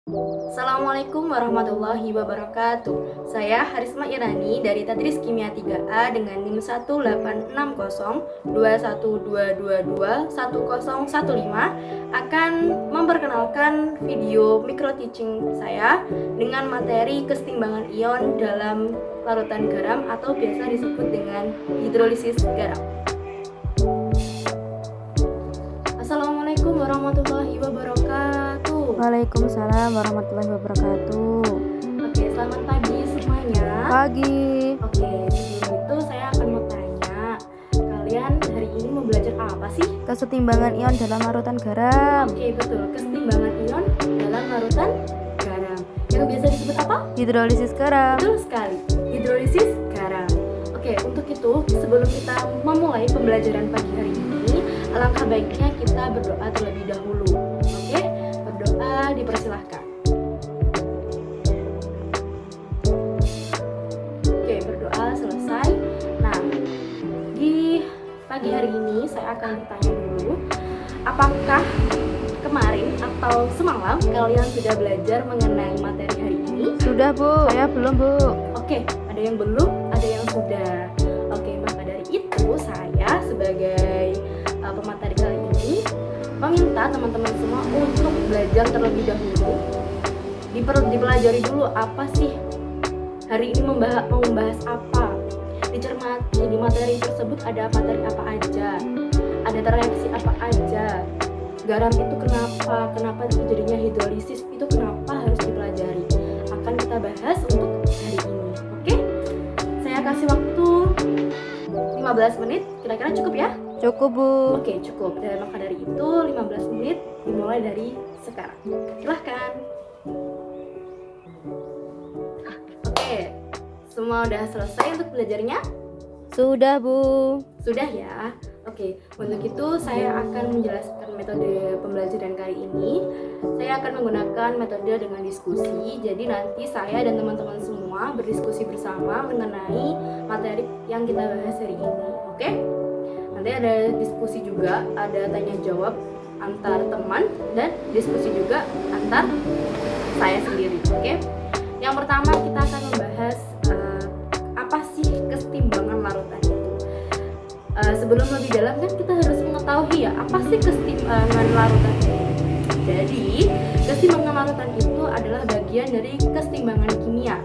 Assalamualaikum warahmatullahi wabarakatuh. Saya Harisma Irani dari Tadris Kimia 3A dengan NIM 1860212221015 akan memperkenalkan video micro teaching saya dengan materi kesetimbangan ion dalam larutan garam atau biasa disebut dengan hidrolisis garam. Assalamualaikum warahmatullahi wabarakatuh. Waalaikumsalam warahmatullahi wabarakatuh. Oke, selamat pagi semuanya. Pagi. Oke, sebelum itu saya akan mau tanya, kalian hari ini mau belajar apa sih? Kesetimbangan ion dalam larutan garam. Oke, betul. Kesetimbangan ion dalam larutan garam. Yang biasa disebut apa? Hidrolisis garam. Betul sekali. Hidrolisis garam. Oke, untuk itu sebelum kita memulai pembelajaran pagi hari ini, alangkah baiknya kita berdoa terlebih dahulu. Oke, berdoa dipersilahkan. Oke, berdoa selesai. Nah, di pagi hari ini saya akan bertanya dulu, apakah kemarin atau semalam kalian sudah belajar mengenai materi hari ini? Sudah, Bu. Saya belum, Bu. Oke, ada yang belum, ada yang sudah. Oke, maka dari itu saya sebagai pemateri kali ini meminta teman-teman semua untuk belajar terlebih dahulu. Dipelajari dulu apa sih hari ini membahas apa. Dicermati di materi tersebut ada materi apa aja, ada reaksi apa aja. Garam itu kenapa terjadinya hidrolisis itu kenapa harus dipelajari. Akan kita bahas untuk hari ini. Oke? Saya kasih waktu 15 menit, kira-kira cukup ya? Cukup, Bu. Oke, cukup. Dan maka dari itu 15 menit dimulai dari sekarang. Silahkan. Oke, semua udah selesai untuk belajarnya? Sudah, Bu. Sudah ya? Oke, untuk itu saya akan menjelaskan metode pembelajaran kali ini. Saya akan menggunakan metode dengan diskusi. Jadi nanti saya dan teman-teman semua berdiskusi bersama mengenai materi yang kita bahas hari ini. Oke? Nanti ada diskusi juga, ada tanya jawab antar teman dan diskusi juga antar saya sendiri. Oke? Yang pertama kita akan membahas apa sih kesetimbangan larutan itu. Sebelum lebih dalam kan kita harus mengetahui ya apa sih kesetimbangan larutan itu. Jadi kesetimbangan larutan itu adalah bagian dari kesetimbangan kimia.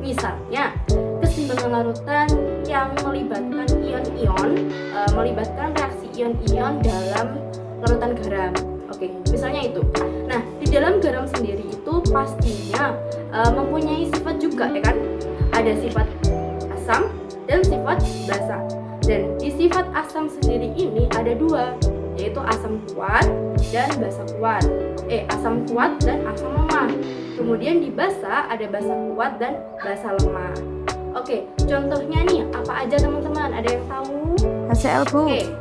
Misalnya kesetimbangan larutan yang melibatkan ion-ion, melibatkan reaksi ion-ion dalam larutan garam. Oke, misalnya itu. Nah, di dalam garam sendiri itu pastinya mempunyai sifat juga ya kan? Ada sifat asam dan sifat basa. Dan di sifat asam sendiri ini ada dua, yaitu asam kuat dan basa kuat. Asam kuat dan asam lemah. Kemudian di basa ada basa kuat dan basa lemah. Oke, contohnya nih apa aja teman-teman? Ada yang tahu? HCl, Bu. Oke,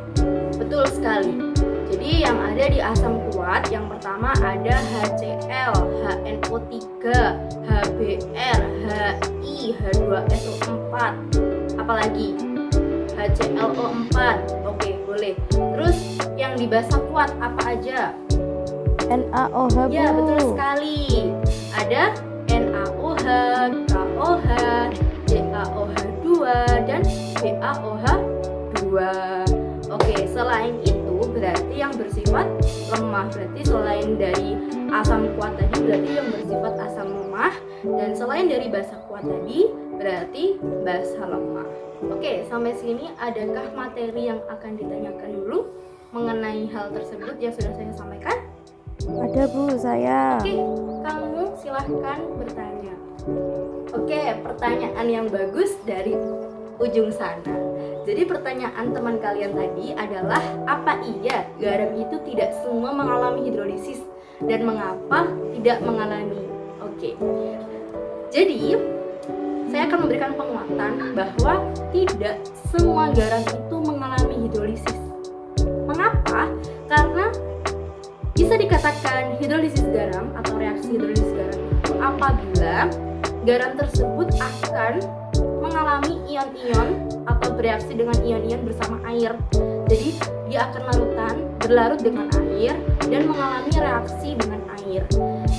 betul sekali. Jadi yang ada di asam kuat yang pertama ada HCl, HNO3, HBr, HI, H2SO4. Apalagi? HClO4. Oke, boleh. Terus yang di basa kuat apa aja? NaOH, Bu. Ya, betul sekali. Ada NaOH, KOH, CaOH2 dan BaOH2. Oke, selain itu berarti yang bersifat lemah, berarti selain dari asam kuat tadi berarti yang bersifat asam lemah, dan selain dari basa kuat tadi berarti basa lemah. Oke, sampai sini adakah materi yang akan ditanyakan dulu mengenai hal tersebut yang sudah saya sampaikan? Ada, Bu, saya. Oke, kamu silahkan bertanya. Oke, pertanyaan yang bagus dari ujung sana. Jadi pertanyaan teman kalian tadi adalah, apa iya garam itu tidak semua mengalami hidrolisis dan mengapa tidak mengalami? Oke, jadi saya akan memberikan penguatan bahwa tidak semua garam itu mengalami hidrolisis. Mengapa? Karena bisa dikatakan hidrolisis garam atau reaksi hidrolisis garam itu apabila garam tersebut akan mengalami ion-ion atau bereaksi dengan ion-ion bersama air. Jadi dia akan berlarut dengan air dan mengalami reaksi dengan air.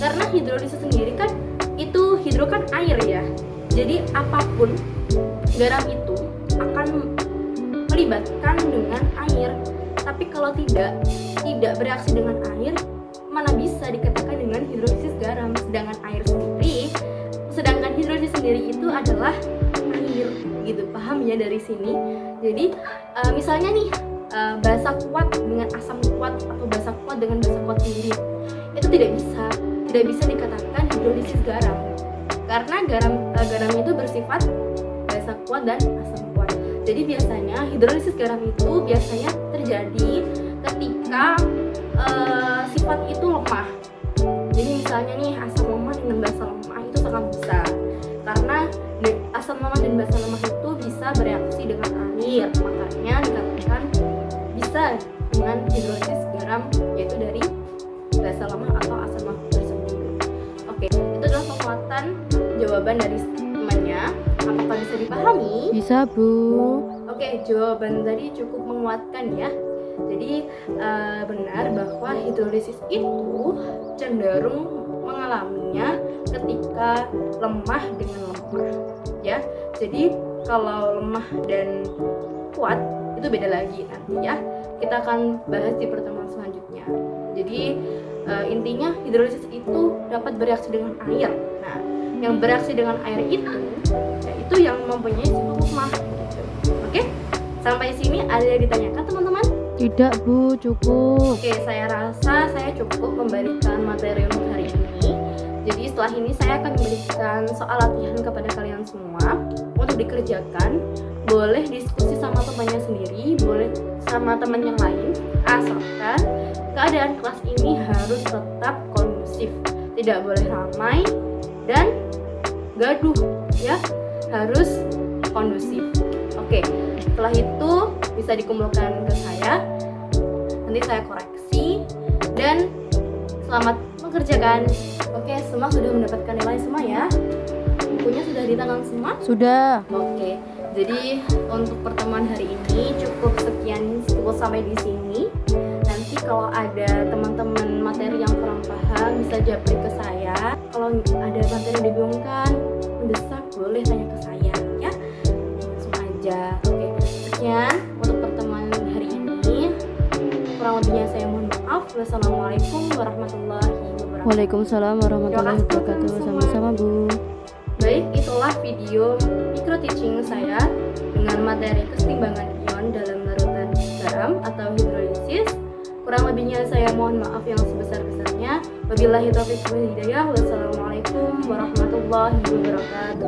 Karena hidrolisis sendiri kan itu hidro kan air ya. Jadi apapun garam itu akan melibatkan dengan air. Tapi kalau tidak bereaksi dengan air, mana bisa dikatakan dengan hidrolisis garam. Sedangkan hidrolisis sendiri itu adalah air gitu. Paham ya dari sini? Jadi misalnya nih basa kuat dengan asam kuat atau basa kuat dengan basa kuat sendiri, itu tidak bisa dikatakan hidrolisis garam. Karena garam itu bersifat basa kuat dan asam kuat. Jadi biasanya hidrolisis garam itu biasanya terjadi ketika sifat itu lemah. Jadi misalnya nih asam lemah dengan basa lemah itu sangat bisa, karena asam lemah dan basa lemah itu bisa bereaksi dengan air, makanya dikatakan bisa dengan hidrolisis garam, yaitu dari basa lemah atau asam lemah tersebut. Oke, itu adalah penguatan jawaban dari temannya. Apakah bisa dipahami? Bisa, Bu. Oke, jawaban tadi cukup menguatkan ya. Jadi benar bahwa hidrolisis itu cenderung mengalaminya ketika lemah dengan lemah ya. Jadi kalau lemah dan kuat itu beda lagi nanti ya. Kita akan bahas di pertemuan selanjutnya. Jadi intinya hidrolisis itu dapat bereaksi dengan air. Nah, yang bereaksi dengan air itu yaitu yang mempunyai sifat lemah gitu. Oke? Sampai sini ada yang ditanyakan teman-teman? Tidak, Bu, cukup. Oke, saya rasa saya cukup memberikan materi untuk hari ini. Jadi setelah ini saya akan memberikan soal latihan kepada kalian semua untuk dikerjakan. Boleh diskusi sama temannya sendiri, boleh sama teman yang lain, asalkan keadaan kelas ini harus tetap kondusif. Tidak boleh ramai dan gaduh ya, harus kondusif. Oke, setelah itu bisa dikumpulkan ke saya, nanti saya koreksi, dan selamat mengerjakan. Oke, semua sudah mendapatkan nilai semua ya? Bukunya sudah di tangan semua? Sudah. Oke, jadi untuk pertemuan hari ini cukup sampai di sini. Nanti kalau ada teman-teman materi yang kurang paham bisa japri ke saya. Kalau ada materi yang dibingungkan, mendesak, boleh tanya ke saya ya. Langsung aja. Oke, sekian untuk pertemuan hari ini. Kurang lebihnya saya mohon maaf. Wassalamualaikum warahmatullahi wabarakatuh. Waalaikumsalam warahmatullahi Terima kasih, wabarakatuh. teman-teman. Sama-sama, Bu. Baik, itulah video micro teaching saya dengan materi keseimbangan ion dalam larutan garam atau hidrolisis. Kurang lebihnya saya mohon maaf yang sebesar-besarnya. Wabillahi taufiq wal hidayah. Wassalamualaikum warahmatullahi wabarakatuh.